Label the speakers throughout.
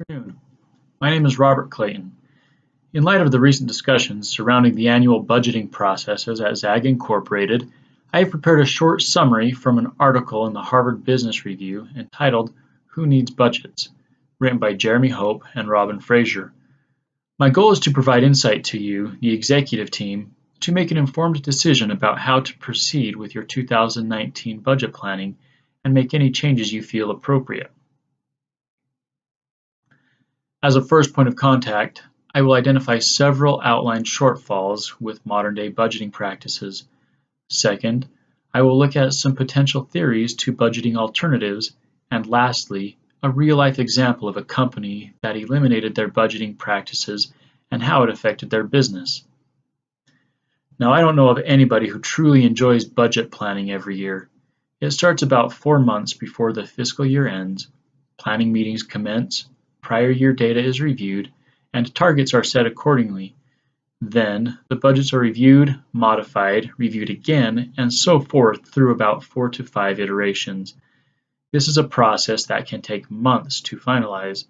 Speaker 1: Afternoon. My name is Robert Clayton. In light of the recent discussions surrounding the annual budgeting processes at ZAG Incorporated, I have prepared a short summary from an article in the Harvard Business Review entitled Who Needs Budgets?, written by Jeremy Hope and Robin Fraser. My goal is to provide insight to you, the executive team, to make an informed decision about how to proceed with your 2019 budget planning and make any changes you feel appropriate. As a first point of contact, I will identify several outlined shortfalls with modern-day budgeting practices. Second, I will look at some potential theories to budgeting alternatives, and lastly, a real-life example of a company that eliminated their budgeting practices and how it affected their business. Now, I don't know of anybody who truly enjoys budget planning every year. It starts about 4 months before the fiscal year ends. Planning meetings commence, prior year data is reviewed, and targets are set accordingly. Then, the budgets are reviewed, modified, reviewed again, and so forth through about 4 to 5 iterations. This is a process that can take months to finalize.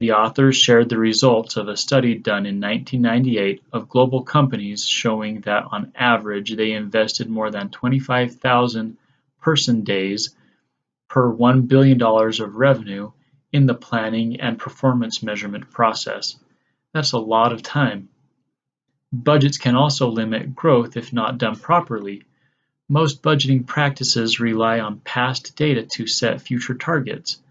Speaker 1: The authors shared the results of a study done in 1998 of global companies showing that on average they invested more than 25,000 person days per $1 billion of revenue in the planning and performance measurement process. That's a lot of time. Budgets can also limit growth if not done properly. Most budgeting practices rely on past data to set future targets.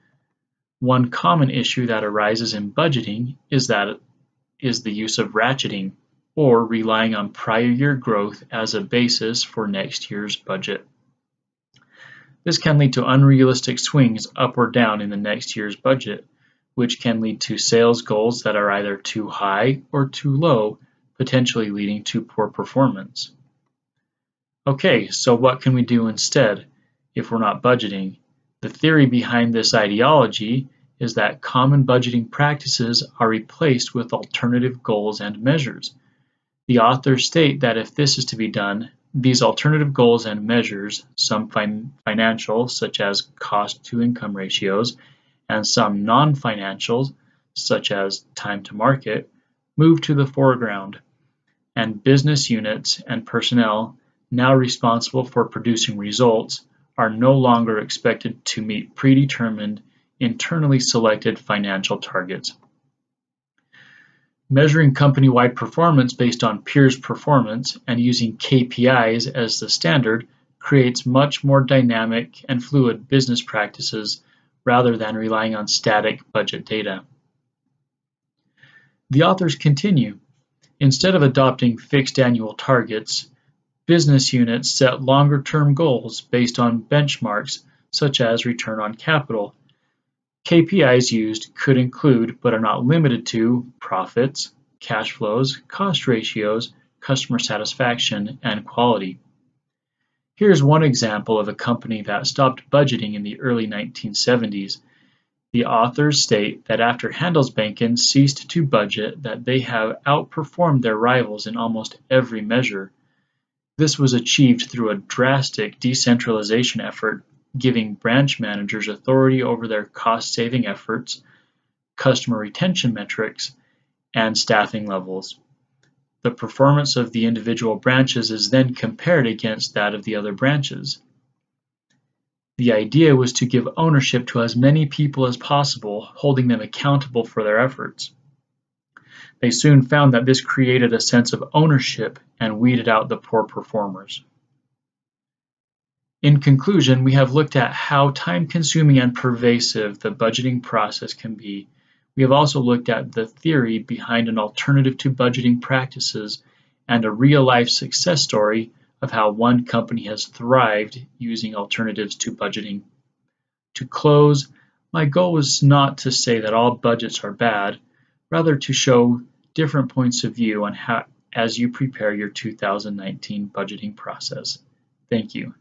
Speaker 1: One common issue that arises in budgeting is the use of ratcheting, or relying on prior year growth as a basis for next year's budget. This can lead to unrealistic swings up or down in the next year's budget, which can lead to sales goals that are either too high or too low, potentially leading to poor performance. Okay, so what can we do instead if we're not budgeting? The theory behind this ideology is that common budgeting practices are replaced with alternative goals and measures. The authors state that if this is to be done, these alternative goals and measures, some financial, such as cost-to-income ratios, and some non-financial, such as time to market, move to the foreground, and business units and personnel, now responsible for producing results, are no longer expected to meet predetermined, internally selected financial targets. Measuring company-wide performance based on peers' performance and using KPIs as the standard creates much more dynamic and fluid business practices rather than relying on static budget data. The authors continue, instead of adopting fixed annual targets, business units set longer-term goals based on benchmarks such as return on capital. KPIs used could include, but are not limited to, profits, cash flows, cost ratios, customer satisfaction, and quality. Here's one example of a company that stopped budgeting in the early 1970s. The authors state that after Handelsbanken ceased to budget, that they have outperformed their rivals in almost every measure. This was achieved through a drastic decentralization effort, giving branch managers authority over their cost-saving efforts, customer retention metrics, and staffing levels. The performance of the individual branches is then compared against that of the other branches. The idea was to give ownership to as many people as possible, holding them accountable for their efforts. They soon found that this created a sense of ownership and weeded out the poor performers. In conclusion, we have looked at how time-consuming and pervasive the budgeting process can be. We have also looked at the theory behind an alternative to budgeting practices and a real-life success story of how one company has thrived using alternatives to budgeting. To close, my goal was not to say that all budgets are bad, rather to show different points of view on how as you prepare your 2019 budgeting process. Thank you.